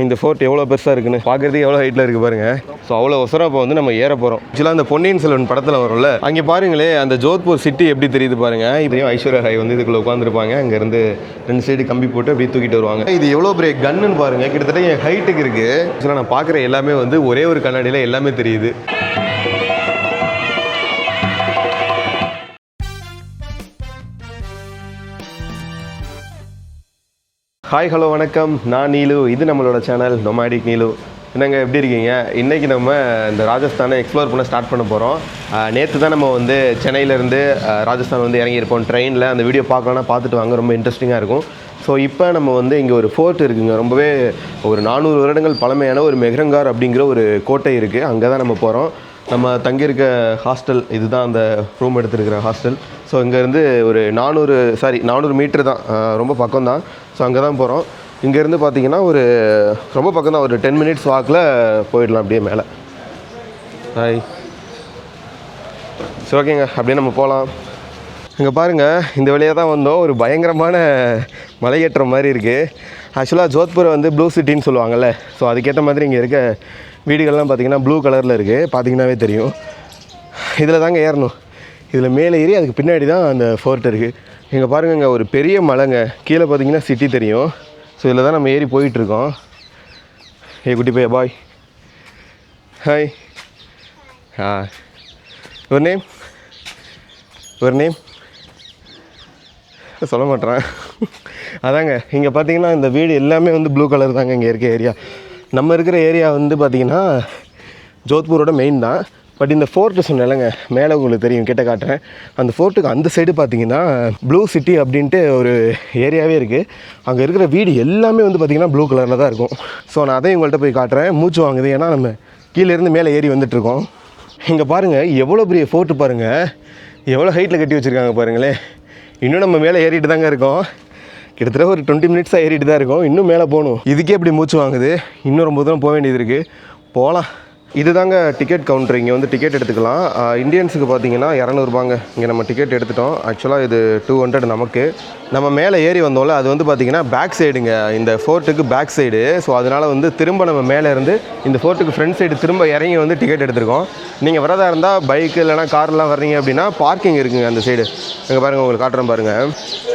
இந்த ஃபோர்ட் எவ்வளோ பெருசாக இருக்குன்னு பார்க்குறதுக்கு எவ்வளோ ஹைட்டில் இருக்குது பாருங்க. ஸோ அவ்வளோ ஒசரம் இப்போ வந்து நம்ம ஏற போகிறோம். ஆக்சுவலாக அந்த பொன்னியின் செல்வன் படத்தில் வரும்ல, அங்கே பாருங்களே அந்த ஜோத்பூர் சிட்டி எப்படி தெரியுது பாருங்க. இப்படியும் ஐஸ்வர்யா ராய் வந்து இதுக்குள்ளே உட்காந்துருப்பாங்க. அங்கேருந்து 2 சைடு கம்பி போட்டு அப்படியே தூக்கிட்டு வருவாங்க. இது எவ்வளோ பெரிய கன்னுன்னு பாருங்க, கிட்டத்தட்ட என் ஹைட்டுக்கு இருக்குது. ஆக்சுவலாக நான் பார்க்குற எல்லாமே வந்து ஒரே ஒரு கண்ணாடியில் எல்லாமே தெரியுது. ஹாய் ஹலோ வணக்கம், நான் நீலு. இது நம்மளோட சேனல் நொமாடிக் நீலு. என்னங்க எப்படி இருக்கீங்க? இன்றைக்கி நம்ம இந்த ராஜஸ்தானை எக்ஸ்ப்ளோர் பண்ண ஸ்டார்ட் பண்ண போகிறோம். நேற்று தான் நம்ம வந்து சென்னையிலேருந்து ராஜஸ்தான் வந்து இறங்கியிருப்போம் ட்ரெயினில். அந்த வீடியோ பார்க்கலன்னா பார்த்துட்டு வாங்க, ரொம்ப இன்ட்ரெஸ்டிங்காக இருக்கும். ஸோ இப்போ நம்ம வந்து இங்கே ஒரு ஃபோர்ட் இருக்குங்க, ரொம்பவே ஒரு 400 வருடங்கள் பழமையான ஒரு மெஹ்ரங்கார் அப்படிங்கிற ஒரு கோட்டை இருக்குது. அங்கே தான் நம்ம போகிறோம். நம்ம தங்கியிருக்க ஹாஸ்டல் இதுதான், அந்த ரூம் எடுத்துருக்கிற ஹாஸ்டல். ஸோ இங்கேருந்து ஒரு 400 மீட்ரு தான், ரொம்ப பக்கம் தான். ஸோ அங்கே தான் போகிறோம். இங்கேருந்து பார்த்திங்கன்னா ஒரு ரொம்ப பக்கம் தான், ஒரு 10 மினிட்ஸ் வாக்கில் போயிடலாம் அப்படியே மேலே. ஹாய். சரி ஓகேங்க, அப்படியே நம்ம போகலாம். இங்கே பாருங்கள், இந்த வழியாக தான் வந்தோம். ஒரு பயங்கரமான மலையேற்றம் மாதிரி இருக்குது. ஆக்சுவலாக ஜோத்பூரை வந்து ப்ளூ சிட்டின்னு சொல்லுவாங்கள்ல, ஸோ அதுக்கேற்ற மாதிரி இங்கே இருக்க வீடுகள்லாம் பார்த்திங்கன்னா ப்ளூ கலரில் இருக்குது. பார்த்திங்கனாவே தெரியும். இதில் தாங்க ஏறணும். இதில் மேலே ஏறி அதுக்கு பின்னாடி தான் அந்த ஃபோர்ட் இருக்குது. இங்கே பாருங்கங்க, ஒரு பெரிய மலைங்க. கீழே பார்த்திங்கன்னா சிட்டி தெரியும். ஸோ இதில் தான் நம்ம ஏறி போயிட்டுருக்கோம். ஏ குட்டி பையா, பாய். ஹாய். ஒரு நேம் சொல்ல மாட்டேறேன். அதாங்க, இங்கே பார்த்தீங்கன்னா இந்த வீடு எல்லாமே வந்து ப்ளூ கலர் தாங்க இங்கே இருக்க ஏரியா. நம்ம இருக்கிற ஏரியா வந்து பார்த்திங்கன்னா ஜோத்பூரோட மெயின் தான். பட் இந்த ஃபோர்ட்டு சொன்னேன்லங்க, மேலே உங்களுக்கு தெரியும், கிட்ட காட்டுறேன். அந்த ஃபோர்ட்டுக்கு அந்த சைடு பார்த்திங்கன்னா ப்ளூ சிட்டி அப்படின்ட்டு ஒரு ஏரியாவே இருக்குது. அங்கே இருக்கிற வீடு எல்லாமே வந்து பார்த்திங்கன்னா ப்ளூ கலரில் தான் இருக்கும். ஸோ நான் அதையும் உங்கள்கிட்ட போய் காட்டுறேன். மூச்சு வாங்குது, ஏன்னா நம்ம கீழேருந்து மேலே ஏறி வந்துட்டுருக்கோம். இங்கே பாருங்கள், எவ்வளோ பெரிய ஃபோர்ட்டு பாருங்கள், எவ்வளோ ஹைட்டில் கட்டி வச்சுருக்காங்க பாருங்களேன். இன்னும் நம்ம மேலே ஏறிட்டு தாங்க இருக்கோம். கிட்டத்தட்ட ஒரு 20 மினிட்ஸாக ஏறிட்டு தான் இருக்கோம். இன்னும் மேலே போகணும். இதுக்கே இப்படி மூச்சு வாங்குது. இன்னும் ரொம்ப தூரம் போக வேண்டியது இருக்குது. போகலாம். இது தாங்க டிக்கெட் கவுண்டர். இங்கே வந்து டிக்கெட் எடுத்துக்கலாம். இந்தியன்ஸுக்கு பார்த்தீங்கன்னா 200 ரூபாங்க. இங்கே நம்ம டிக்கெட் எடுத்துட்டோம். ஆக்சுவலாக இது 200 நமக்கு. நம்ம மேலே ஏறி வந்தோம்ல, அது வந்து பார்த்திங்கன்னா பேக் சைடுங்க, இந்த ஃபோர்ட்டுக்கு பேக் சைடு. ஸோ அதனால் வந்து திரும்ப நம்ம மேலே இருந்து இந்த ஃபோர்ட்டுக்கு ஃப்ரண்ட் சைடு திரும்ப இறங்கி வந்து டிக்கெட் எடுத்துருக்கோம். நீங்கள் வரதா இருந்தால் பைக்கு இல்லைனா கார்லாம் வர்றீங்க அப்படின்னா பார்க்கிங் இருக்குங்க அந்த சைடு. இங்கே பாருங்கள், உங்களுக்கு காட்டுறேன் பாருங்கள்.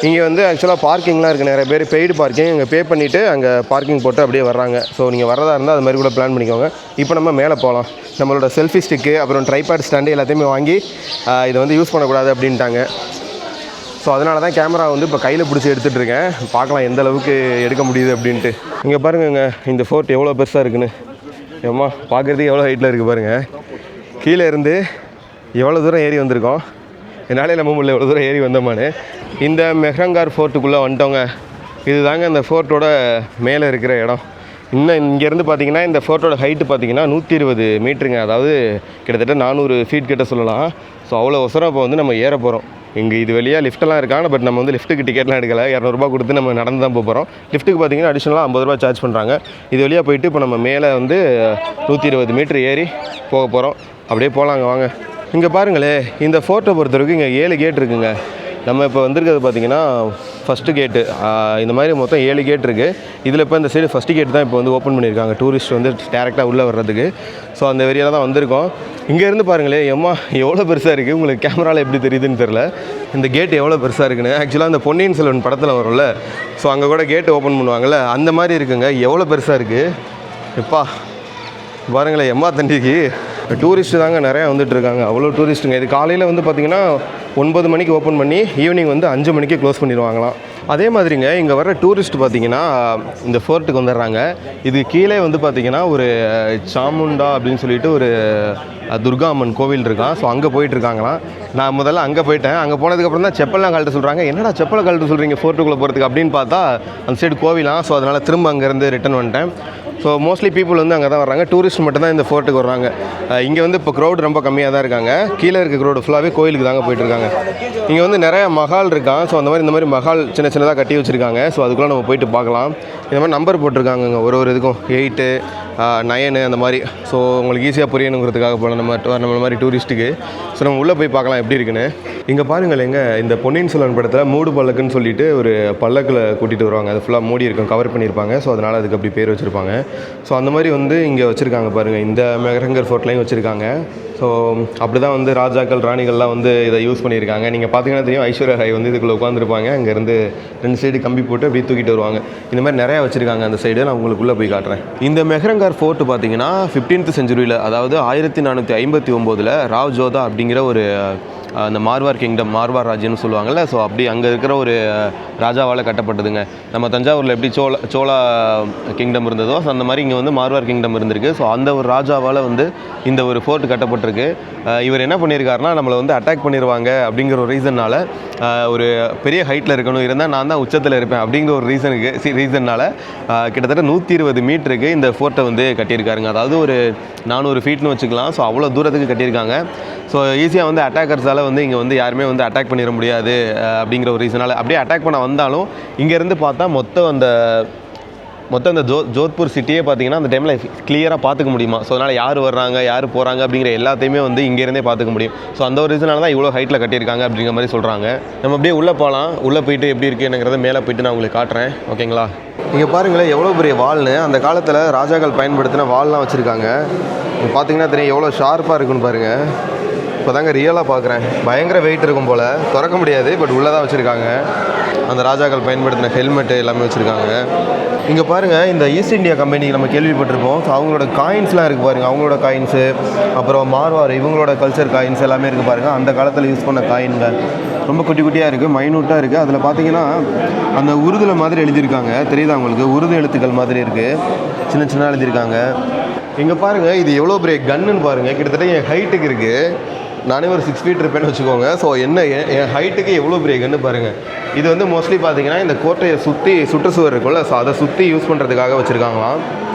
இங்கே வந்து ஆக்சுவலாக பார்க்கிங்லாம் இருக்குது. நிறைய பேர் பெய்டு பார்க்கிங் இங்கே பே பண்ணிவிட்டு அங்கே பார்க்கிங் போட்டு அப்படியே வர்றாங்க. ஸோ நீங்கள் வரதா இருந்தால் அது மாதிரி கூட பிளான் பண்ணிக்கோங்க. இப்போ நம்ம மேலே போகலாம். நம்மளோட செல்ஃபி ஸ்டிக்கு அப்புறம் ட்ரைபாட் ஸ்டாண்டு எல்லாத்தையுமே வாங்கி இதை வந்து யூஸ் பண்ணக்கூடாது அப்படின்ட்டாங்க. ஸோ அதனால தான் கேமரா வந்து இப்போ கையில் பிடிச்சி எடுத்துகிட்ருக்கேன். பார்க்கலாம் எந்த அளவுக்கு எடுக்க முடியுது அப்படின்ட்டு. இங்கே பாருங்கங்க, இந்த ஃபோர்ட் எவ்வளோ பெருசாக இருக்குன்னு. ஏம்மா, பார்க்குறதுக்கு எவ்வளோ ஹைட்டில் இருக்குது பாருங்கள். கீழே இருந்து எவ்வளோ தூரம் ஏறி வந்திருக்கோம். என்னாலே நம்ம முடியல எவ்வளோ தூரம் ஏறி வந்தோமான்னு. இந்த மெஹ்ரங்கார் ஃபோர்ட்டுக்குள்ளே வந்துட்டோங்க. இது தாங்க இந்த ஃபோர்ட்டோட மேலே இருக்கிற இடம். இன்னும் இங்கேருந்து பார்த்தீங்கன்னா இந்த ஃபோர்ட்டோட ஹைட்டு பார்த்தீங்கன்னா 120 மீட்டருங்க. அதாவது கிட்டத்தட்ட 400 ஃபீட் கிட்ட சொல்லலாம். ஸோ அவ்வளோ ஒசரம் இப்போ வந்து நம்ம ஏற போகிறோம். இங்கே இது வழியாக லிஃப்ட்டெல்லாம் இருக்காங்க. பட் நம்ம வந்து லிஃப்ட்டுக்கு டிக்கெட்லாம் எடுக்கலை. 200 ரூபா கொடுத்து நம்ம நடந்து தான் போகிறோம். லிஃப்ட்டுக்கு பார்த்தீங்கன்னா அடிஷனலாக 50 ரூபா சார்ஜ் பண்ணுறாங்க. இது வழியாக போயிட்டு இப்போ நம்ம மேலே வந்து 120 மீட்ரு ஏறி போக போகிறோம். அப்படியே போகலாங்க, வாங்க. இங்கே பாருங்களே, இந்த ஃபோர்ட்டை பொறுத்தவரைக்கும் இங்கே 7 கேட் இருக்குங்க. நம்ம இப்போ வந்திருக்கிறது பார்த்திங்கன்னா ஃபஸ்ட்டு கேட்டு. இந்த மாதிரி மொத்தம் 7 கேட் இருக்குது. இதில் இப்போ இந்த சைடு ஃபஸ்ட்டு கேட் தான் இப்போ வந்து ஓப்பன் பண்ணியிருக்காங்க, டூரிஸ்ட் வந்து டேரெக்டாக உள்ளே வர்றதுக்கு. ஸோ அந்த ஏரியாவில் தான் வந்திருக்கோம். இங்கேருந்து பாருங்களேன், எவ்வளோ பெருசாக இருக்குது. உங்களுக்கு கேமராவில் எப்படி தெரியுதுன்னு தெரில. இந்த கேட் எவ்வளோ பெருசாக இருக்குன்னு. ஆக்சுவலாக அந்த பொன்னியின் செல்வன் படத்தில் வரும்ல, ஸோ அங்கே கூட கேட்டு ஓப்பன் பண்ணுவாங்கள்ல, அந்த மாதிரி இருக்குங்க. எவ்வளோ பெருசாக இருக்குது எப்பா. பாருங்களேன், தண்டிக்கு டூரிஸ்ட்டு தாங்க நிறையா வந்துட்டுருக்காங்க. அவ்வளோ டூரிஸ்ட்டுங்க. இது காலையில் வந்து பார்த்திங்கன்னா 9 மணிக்கு ஓப்பன் பண்ணி ஈவினிங் வந்து 5 மணிக்கு க்ளோஸ் பண்ணிடுவாங்களாம். அதே மாதிரிங்க இங்கே வர டூரிஸ்ட் பார்த்திங்கன்னா இந்த ஃபோர்ட்டுக்கு வந்துடுறாங்க. இது கீழே வந்து பார்த்திங்கன்னா ஒரு சாமுண்டா அப்படின்னு சொல்லிட்டு ஒரு துர்கா அம்மன் கோவில் இருக்கான். ஸோ அங்கே போயிட்டுருக்காங்களாம். நான் முதல்ல அங்கே போயிட்டேன். அங்கே போனதுக்கப்புறம் தான் செப்பல்லாம் கழட்ட சொல்கிறாங்க. என்னடா செப்பலை கழட்ட சொல்கிறீங்க ஃபோர்ட்டுக்குள்ளே போகிறதுக்கு அப்படின்னு பார்த்தா அந்த சைடு கோவிலாம். ஸோ அதனால் திரும்ப அங்கேருந்து ரிட்டன் வந்துட்டேன். ஸோ மோஸ்ட்லி பீப்புள் வந்து அங்கே தான் வர்றாங்க. டூரிஸ்ட் மட்டும் தான் இந்த ஃபோர்ட்டுக்கு வர்றாங்க. இங்கே வந்து இப்போ க்ரௌட் ரொம்ப கம்மியாக தான் இருக்காங்க. கீழே இருக்க க்ரௌடு ஃபுல்லாகவே கோயிலுக்கு தாங்க போயிட்டுருக்காங்க. இங்கே வந்து நிறையா மஹால் இருக்கான். ஸோ இந்த மாதிரி மஹால் சின்னதாக கட்டி வச்சுருக்காங்க. ஸோ அதுக்குள்ளே நம்ம போயிட்டு பார்க்கலாம். இந்த மாதிரி நம்பர் போட்டிருக்காங்க ஒரு இதுக்கும் 8, 9 அந்த மாதிரி. ஸோ உங்களுக்கு ஈஸியாக புரியணுங்கிறதுக்காக போகலாம் நம்ம மாதிரி டூரிஸ்ட்டுக்கு. ஸோ நம்ம உள்ளே போய் பார்க்கலாம் எப்படி இருக்குன்னு. இங்கே பாருங்களேங்க, இந்த பொன்னியின் செல்வன் படத்தில் மூடு பல்லக்குன்னு சொல்லிட்டு ஒரு பல்லக்கில் கூட்டிகிட்டு வருவாங்க. அது ஃபுல்லாக மூடி இருக்கும், கவர் பண்ணியிருப்பாங்க. ஸோ அதனால் அதுக்கு அப்படி பேர் வச்சுருப்பாங்க. ஸோ அந்த மாதிரி வந்து இங்கே வச்சுருக்காங்க பாருங்கள், இந்த மெஹரங்கர் ஃபோர்ட்லையும் வச்சுருக்காங்க. ஸோ அப்படி தான் வந்து ராஜாக்கள் ராணிகள்லாம் வந்து இதை யூஸ் பண்ணியிருக்காங்க. நீங்கள் பார்த்தீங்கன்னா தெரியும், ஐஸ்வர்யா ராய் வந்து இதுக்குள்ளே உட்காந்துருப்பாங்க. அங்கேருந்து 2 சைடு கம்பி போட்டு அப்படியே தூக்கிட்டு வருவாங்க. இந்த மாதிரி நிறையா வச்சுருக்காங்க அந்த சைடு. நான் உங்களுக்குள்ளே போய் காட்டுறேன். இந்த மெஹரங்கர் ஃபோர்ட் பார்த்தீங்கன்னா 15th செஞ்சுரியில், அதாவது 1459 ராவ் ஜோதா அப்படிங்கிற ஒரு அந்த மார்வார் கிங்டம், மார்வார் ராஜ்யம்னு சொல்லுவாங்கள்ல, ஸோ அப்படி அங்கே இருக்கிற ஒரு ராஜாவால் கட்டப்பட்டதுங்க. நம்ம தஞ்சாவூரில் எப்படி சோழா கிங்டம் இருந்ததோ, ஸோ அந்த மாதிரி இங்கே வந்து மார்வார் கிங்டம் இருந்திருக்கு. ஸோ அந்த ஒரு ராஜாவால் வந்து இந்த ஒரு ஃபோர்ட் கட்டப்பட்டிருக்கு. இவர் என்ன பண்ணியிருக்காருனா, நம்மளை வந்து அட்டாக் பண்ணிடுவாங்க அப்படிங்கிற ஒரு ரீசன்னால், ஒரு பெரிய ஹைட்டில் இருக்கணும், இருந்தால் நான் தான் உச்சத்தில் இருப்பேன் அப்படிங்கிற ஒரு ரீசன்னால் கிட்டத்தட்ட 120 மீட்டருக்கு இந்த ஃபோர்ட்டை வந்து கட்டியிருக்காருங்க. அதாவது ஒரு 400 ஃபீட்னு வச்சுக்கலாம். ஸோ அவ்வளோ தூரத்துக்கு கட்டியிருக்காங்க. ஸோ ஈஸியாக வந்து அட்டாக்கர்ஸால் வந்து இங்கே வந்து யாருமே வந்து அட்டாக் பண்ணிட முடியாது அப்படிங்கிற ஒரு ரீசனால், அப்படியே அட்டாக் பண்ண வந்தாலும் இங்கேருந்து பார்த்தா மொத்தம் அந்த ஜோத்பூர் சிட்டியே பார்த்தீங்கன்னா அந்த டைமில் கிளியராக பார்த்துக்க முடியுமா. ஸோ அதனால் யார் வர்றாங்க யார் போகிறாங்க அப்படிங்கிற எல்லாத்தையுமே வந்து இங்கேருந்தே பார்த்துக்க முடியும். ஸோ அந்த ஒரு ரீசனால தான் இவ்வளோ ஹைட்டில் கட்டியிருக்காங்க அப்படிங்கிற மாதிரி சொல்கிறாங்க. நம்ம அப்படியே உள்ளே போகலாம். உள்ளே போயிட்டு எப்படி இருக்குங்கிறத மேலே போயிட்டு நான் உங்களுக்கு காட்டுறேன், ஓகேங்களா? இங்கே பாருங்களேன் எவ்வளோ பெரிய வால்னு. அந்த காலத்தில் ராஜாக்கள் பயன்படுத்தின வால்லாம் வச்சுருக்காங்க. பார்த்தீங்கன்னா தெரியும் எவ்வளோ ஷார்ப்பாக இருக்குன்னு பாருங்கள். இப்போ தாங்க ரியலாக பார்க்குறேன். பயங்கர வெயிட் இருக்கும் போல், திறக்க முடியாது, பட் உள்ளே தான் வச்சுருக்காங்க. அந்த ராஜாக்கள் பயன்படுத்தின ஹெல்மெட்டு எல்லாமே வச்சுருக்காங்க. இங்கே பாருங்கள், இந்த ஈஸ்ட் இந்தியா கம்பெனி நம்ம கேள்விப்பட்டிருப்போம். ஸோ அவங்களோட காயின்ஸ்லாம் இருக்குது பாருங்கள், அவங்களோட காயின்ஸு, அப்புறம் மார்வார் இவங்களோட கல்ச்சர் காயின்ஸ் எல்லாமே இருக்குது பாருங்கள். அந்த காலத்தில் யூஸ் பண்ண காயின்ங்க ரொம்ப குட்டி குட்டியாக இருக்குது, மைனூட்டாக இருக்குது. அதில் பார்த்தீங்கன்னா அந்த உருதுல மாதிரி எழுதியிருக்காங்க, தெரியுதா உங்களுக்கு? உருது எழுத்துக்கள் மாதிரி இருக்குது, சின்ன சின்ன எழுதியிருக்காங்க. இங்கே பாருங்கள், இது எவ்வளோ பெரிய கன்னுன்னு பாருங்கள். கிட்டத்தட்ட என் ஹைட்டுக்கு இருக்குது. நானே ஒரு 6 ஃபீட் இருப்பேன்னு வச்சுக்கோங்க. ஸோ என் ஹைட்டுக்கு எவ்வளோ பெரிய கன்று பாருங்கள். இது வந்து மோஸ்ட்லி பார்த்தீங்கன்னா இந்த கோட்டையை சுற்றி சுற்றுச்சுவர் இருக்குல்ல, ஸோ அதை சுற்றி யூஸ் பண்ணுறதுக்காக வச்சுருக்காங்களாம்.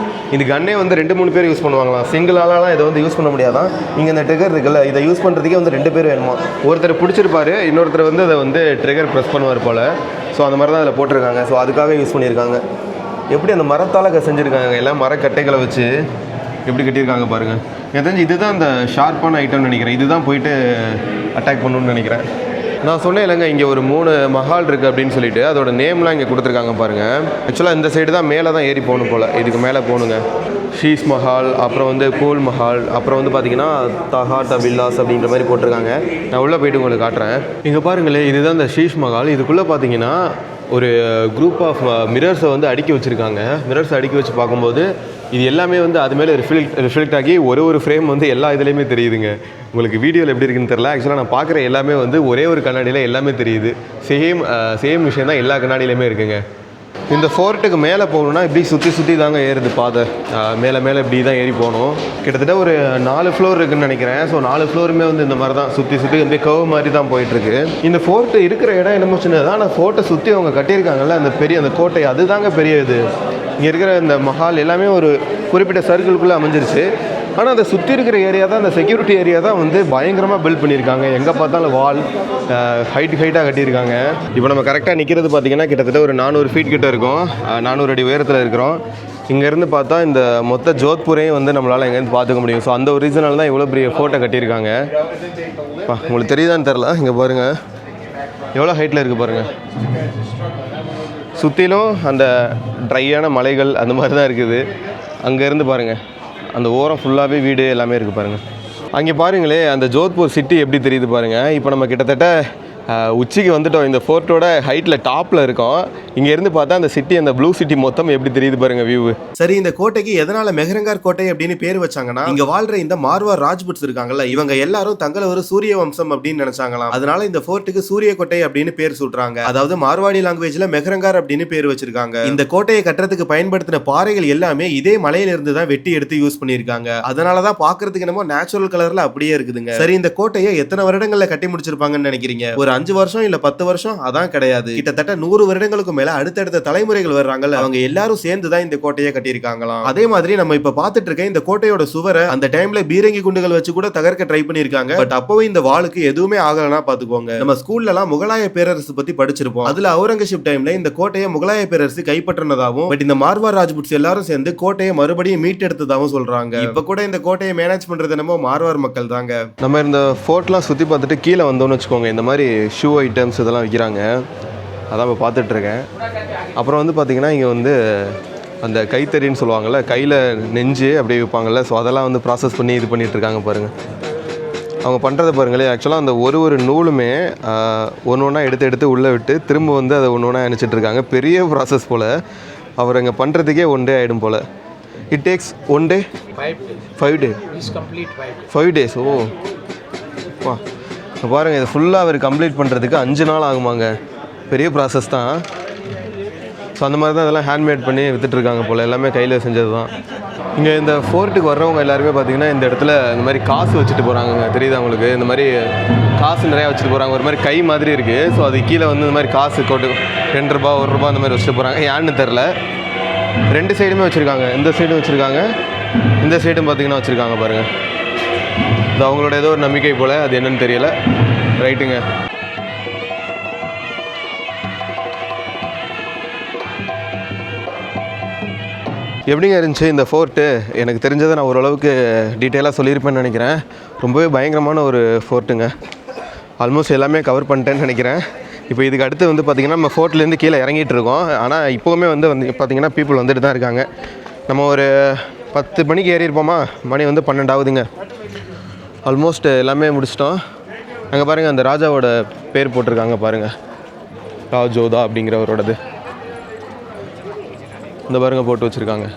இந்த கன்னே வந்து 2-3 பேர் யூஸ் பண்ணுவாங்களாம். சிங்கிளாலாம் இதை வந்து யூஸ் பண்ண முடியாதான். இங்கே இந்த ட்ரிகர் இருக்குல்ல, இதை யூஸ் பண்ணுறதுக்கே வந்து 2 பேர் வேணுமா. ஒருத்தர் பிடிச்சிருப்பாரு, இன்னொருத்தர் வந்து அதை வந்து ட்ரிகர் ப்ரெஸ் பண்ணுவார் போல். ஸோ அந்த மாதிரி தான் அதில் போட்டிருக்காங்க. ஸோ அதுக்காக யூஸ் பண்ணியிருக்காங்க. எப்படி அந்த மரத்தால் செஞ்சுருக்காங்க, எல்லாம் மரக்கட்டைகளை வச்சு எப்படி கட்டியிருக்காங்க பாருங்கள். எனக்கு தெரிஞ்சு இதுதான் அந்த ஷார்ப்பான ஐட்டம்னு நினைக்கிறேன். இதுதான் போயிட்டு அட்டாக் பண்ணணும்னு நினைக்கிறேன். நான் சொன்னேன் இல்லைங்க, இங்கே ஒரு 3 மஹால் இருக்குது அப்படின்னு சொல்லிட்டு, அதோட நேம்லாம் இங்கே கொடுத்துருக்காங்க பாருங்கள். ஆக்சுவலாக இந்த சைடு தான் மேலே தான் ஏறி போகணும் போல், இதுக்கு மேலே போகணுங்க. ஷீஸ் மஹால், அப்புறம் வந்து கோல் மஹால், அப்புறம் வந்து பார்த்திங்கன்னா தஹாட் அபில்லாஸ் அப்படின்ற மாதிரி போட்டிருக்காங்க. நான் உள்ளே போயிட்டு உங்களுக்கு காட்டுறேன். இங்கே பாருங்களேன், இதுதான் இந்த ஷீஸ் மஹால். இதுக்குள்ளே பார்த்தீங்கன்னா ஒரு குரூப் ஆஃப் மிரர்ஸை வந்து அடுக்கி வச்சுருக்காங்க. மிரர்ஸை அடுக்கி வச்சு பார்க்கும்போது இது எல்லாமே வந்து அது மேலே ரிஃப்ளெக்ட் ஆகி ஒரு ஃப்ரேம் வந்து எல்லா இதுலேயுமே தெரியுதுங்க. உங்களுக்கு வீடியோவில் எப்படி இருக்குன்னு தெரியல. ஆக்சுவலாக நான் பார்க்குற எல்லாமே வந்து ஒரே ஒரு கண்ணாடியில் எல்லாமே தெரியுது. சேம் விஷயம் தான் எல்லா கண்ணாடியிலையுமே இருக்குங்க. இந்த ஃபோர்ட்டுக்கு மேலே போகணுன்னா இப்படி சுற்றி தாங்க ஏறுது பாதை. மேலே இப்படி தான் ஏறி போகணும். கிட்டத்தட்ட ஒரு 4 ஃப்ளோர் இருக்குதுன்னு நினைக்கிறேன். ஸோ 4 ஃப்ளோருமே வந்து இந்த மாதிரி தான் சுற்றி அப்படியே கர்வ் மாதிரி தான் போயிட்டுருக்கு. இந்த ஃபோர்ட்டு இருக்கிற இடம் என்னமோ சின்னது, ஆனால் ஃபோர்ட்டை சுற்றி அவங்க கட்டியிருக்காங்கல்ல அந்த கோட்டை, அதுதாங்க பெரிய இது. இங்கே இருக்கிற இந்த மஹால் எல்லாமே ஒரு குறிப்பிட்ட சர்க்கிளுக்குள்ளே அமைஞ்சிருச்சு. ஆனால் அதை சுற்றி இருக்கிற ஏரியா தான், அந்த செக்யூரிட்டி ஏரியா தான் வந்து பயங்கரமாக பில்ட் பண்ணியிருக்காங்க. எங்கே பார்த்தாலும் வால் ஹைட்டாக கட்டியிருக்காங்க. இப்போ நம்ம கரெக்டாக நிற்கிறது பார்த்திங்கன்னா கிட்டத்தட்ட ஒரு 400 ஃபீட் கிட்ட இருக்கும். 400 அடி உயரத்தில் இருக்கிறோம். இங்கேருந்து பார்த்தா இந்த மொத்த ஜோத்பூரையும் வந்து நம்மளால் எங்கேருந்து பார்த்துக்க முடியும். ஸோ அந்த ஒரு ரீசனால் தான் இவ்வளோ பெரிய ஃபோட்டோ கட்டியிருக்காங்க. உங்களுக்கு தெரியுதான்னு தெரில, இங்கே பாருங்கள் எவ்வளோ ஹைட்டில் இருக்குது பாருங்கள். சுற்றிலும் அந்த ட்ரையான மலைகள் அந்த மாதிரி தான் இருக்குது. அங்கேருந்து பாருங்கள் அந்த ஓரம் ஃபுல்லாகவே வீடு எல்லாமே இருக்குது பாருங்கள். அங்கே பாருங்களே அந்த ஜோத்பூர் சிட்டி எப்படி தெரியுது பாருங்கள். இப்போ நம்ம கிட்டத்தட்ட உச்சிக்கு வந்துட்டோம். இந்த ஃபோர்ட்டோட ஹைட்டில் டாப்பில் இருக்கோம். இங்கேருந்து பார்த்தா அந்த சிட்டி, அந்த ப்ளூ சிட்டி மொத்தம் எப்படி தெரியுது பாருங்க வியூ. சரி, இந்த கோட்டைக்கு எதனால மெஹரங்கார் கோட்டை அப்படின்னு பேர் வச்சாங்கன்னா, இங்க வாழ்ற இந்த மார்வார் ராஜ்புட்ஸ் இருக்காங்கல்ல, இவங்க எல்லாரும் தங்களை ஒரு சூரிய வம்சம் அப்படின்னு நினைச்சாங்களாம். அதனால இந்த ஃபோர்ட்டுக்கு சூரிய கோட்டை அப்படின்னு பேர் சூட்டுறாங்க. அதாவது மார்வாடி லாங்குவேஜ்ல மெஹரங்கார் அப்படின்னு பேர் வச்சிருக்காங்க. இந்த கோட்டையை கட்டுறதுக்கு பயன்படுத்தின பாறைகள் எல்லாமே இதே மலையில இருந்து தான் வெட்டி எடுத்து யூஸ் பண்ணிருக்காங்க. அதனாலதான் பாக்குறதுக்கு என்னமோ நேச்சுரல் கலர்ல அப்படியே இருக்குதுங்க. சரி, இந்த கோட்டையை எத்தனை வருடங்கள்ல கட்டி முடிச்சிருப்பாங்கன்னு நினைக்கிறீங்க? ஒரு 5 வருஷம் இல்ல 10 வருஷம்? அதான் கிடையாது. கிட்டத்தட்ட 100 வருடங்களுக்கு மேல அடுத்தடுத்த தலைமுறைகள் வர்றாங்கல்ல, அவங்க எல்லாரும் சேர்ந்து தான் இந்த கோட்டையை கட்டியிருக்காங்களாம். அதே மாதிரி நம்ம இப்ப பாத்துட்டு இருக்க இந்த கோட்டையோட சுவரை அந்த டைம்ல பீரங்கி குண்டுகள் வச்சு கூட தகர்க்க ட்ரை பண்ணிருக்காங்க. பட் அப்பவே இந்த வாளுக்கு எதுவுமே ஆகலனா பாத்துக்கோங்க. நம்ம ஸ்கூல்ல எல்லாம் முகலாய பேரரசு பத்தி படிச்சிருப்போம். அதுல அவுரங்கசீப் டைம்ல இந்த கோட்டையை முகலாய பேரரசு கைப்பற்றினதாகவும், பட் இந்த மார்வார் ராஜ்புட்ஸ் எல்லாரும் சேர்ந்து கோட்டையை மறுபடியும் மீட்டெடுத்ததாகவும் சொல்றாங்க. இப்ப கூட இந்த கோட்டையை மேனேஜ் பண்றது என்னமோ மார்வார் மக்கள் தாங்க. நம்ம இந்த ஃபோர்ட்லாம் சுத்தி பார்த்துட்டு கீழே வந்தோம்னு வச்சுக்கோங்க, இந்த மாதிரி ஷூ ஐட்டம்ஸ் இதெல்லாம் விற்கிறாங்க. அதான் இப்போ பார்த்துட்ருக்கேன். அப்புறம் வந்து பார்த்திங்கன்னா இங்கே வந்து அந்த கைத்தறின்னு சொல்லுவாங்கள்ல, கையில் நெஞ்சு அப்படியே வைப்பாங்கள்ல, ஸோ அதெல்லாம் வந்து ப்ராசஸ் பண்ணி இது பண்ணிகிட்ருக்காங்க பாருங்கள். அவங்க பண்ணுறதை பாருங்களேன். ஆக்சுவலாக அந்த ஒரு நூலுமே ஒன்று ஒன்றா எடுத்து உள்ளே விட்டு திரும்ப வந்து அதை ஒன்று ஒன்றா இணைச்சிட்ருக்காங்க. பெரிய ப்ராசஸ் போல். அவர் அங்கே பண்ணுறதுக்கே 1 day ஆகிடும் போல். It takes 1 day? 5 days. 5 days. ஓ வா, பாருங்கள், இது ஃபுல்லாக அவர் கம்ப்ளீட் பண்ணுறதுக்கு 5 நாள் ஆகுமாங்க. பெரிய ப்ராசஸ் தான். ஸோ அந்த மாதிரி தான் இதெல்லாம் ஹேண்ட்மேட் பண்ணி விற்றுட்ருக்காங்க போல். எல்லாமே கையில் செஞ்சது தான். இங்கே இந்த ஃபோர்ட்டுக்கு வர்றவங்க எல்லாருமே பார்த்திங்கன்னா இந்த இடத்துல இந்த மாதிரி காசு வச்சுட்டு போகிறாங்க. தெரியுதா உங்களுக்கு? இந்த மாதிரி காசு நிறையா வச்சுட்டு போகிறாங்க. ஒரு மாதிரி கை மாதிரி இருக்குது. ஸோ அது கீழே வந்து இந்த மாதிரி காசு கொட்டு 2 ரூபா 1 ரூபா அந்த மாதிரி வச்சுட்டு போகிறாங்க. ஏன்னு தெரில. 2 சைடுமே வச்சுருக்காங்க. இந்த சைடும் வச்சுருக்காங்க, இந்த சைடும் பார்த்திங்கன்னா வச்சுருக்காங்க பாருங்கள். இது அவங்களோட ஏதோ ஒரு நம்பிக்கை போல். அது என்னன்னு தெரியல. ரைட்டுங்க. எப்படிங்க இருந்துச்சு இந்த ஃபோர்ட்டு? எனக்கு தெரிஞ்சதை நான் ஓரளவுக்கு டீட்டெயிலாக சொல்லியிருப்பேன்னு நினைக்கிறேன். ரொம்பவே பயங்கரமான ஒரு ஃபோர்ட்டுங்க. ஆல்மோஸ்ட் எல்லாமே கவர் பண்ணிட்டேன்னு நினைக்கிறேன். இப்போ இதுக்கு அடுத்து வந்து பார்த்திங்கன்னா நம்ம ஃபோர்ட்லேருந்து கீழே இறங்கிட்டு இருக்கோம். ஆனால் இப்போவுமே வந்து பார்த்திங்கன்னா பீப்புள் வந்துட்டு தான் இருக்காங்க. நம்ம ஒரு 10 மணிக்கு ஏறியிருப்போமா, மணி வந்து 12 ஆகுதுங்க. ஆல்மோஸ்ட் எல்லாமே முடிச்சிட்டோம். அங்கே பாருங்கள், அந்த ராஜாவோட பேர் போட்டிருக்காங்க பாருங்கள், ராஜோதா அப்படிங்கிறவரோடது. இந்த பாருங்கள் போட்டு வச்சுருக்காங்க.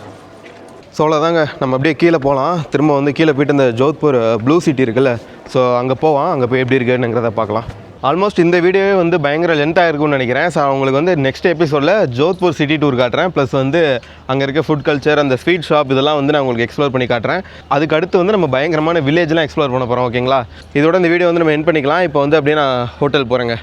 ஸோ அவ்வளோதாங்க. நம்ம அப்படியே கீழே போகலாம். திரும்ப வந்து கீழே போய்ட்டு இந்த ஜோத்பூர் ப்ளூ சிட்டி இருக்குல்ல, ஸோ அங்கே போவோம். அங்கே போய் எப்படி இருக்குங்கிறத பார்க்கலாம். ஆல்மோஸ்ட் இந்த வீடியோவே வந்து பயங்கர லென்த்தாக இருக்கும்னு நினைக்கிறேன். ஸோ உங்களுக்கு வந்து நெக்ஸ்ட் எபிசோடில் ஜோத்பூர் சிட்டி டூர் காட்டுறேன். ப்ளஸ் வந்து அங்கே இருக்க ஃபுட் கல்ச்சர், அந்த ஸ்வீட் ஷாப், இதெல்லாம் வந்து நான் உங்களுக்கு எக்ஸ்ப்ளோர் பண்ணி காட்டுறேன். அதுக்கு அடுத்து வந்து நம்ம பயங்கரமான வில்லேஜ்லாம் எக்ஸ்ப்ளோர் பண்ண போகிறோம். ஓகேங்களா? இதோட இந்த வீடியோ வந்து நம்ம எண்ட் பண்ணிக்கலாம். இப்போ வந்து அப்படியே நான் ஹோட்டல் போகிறேங்க.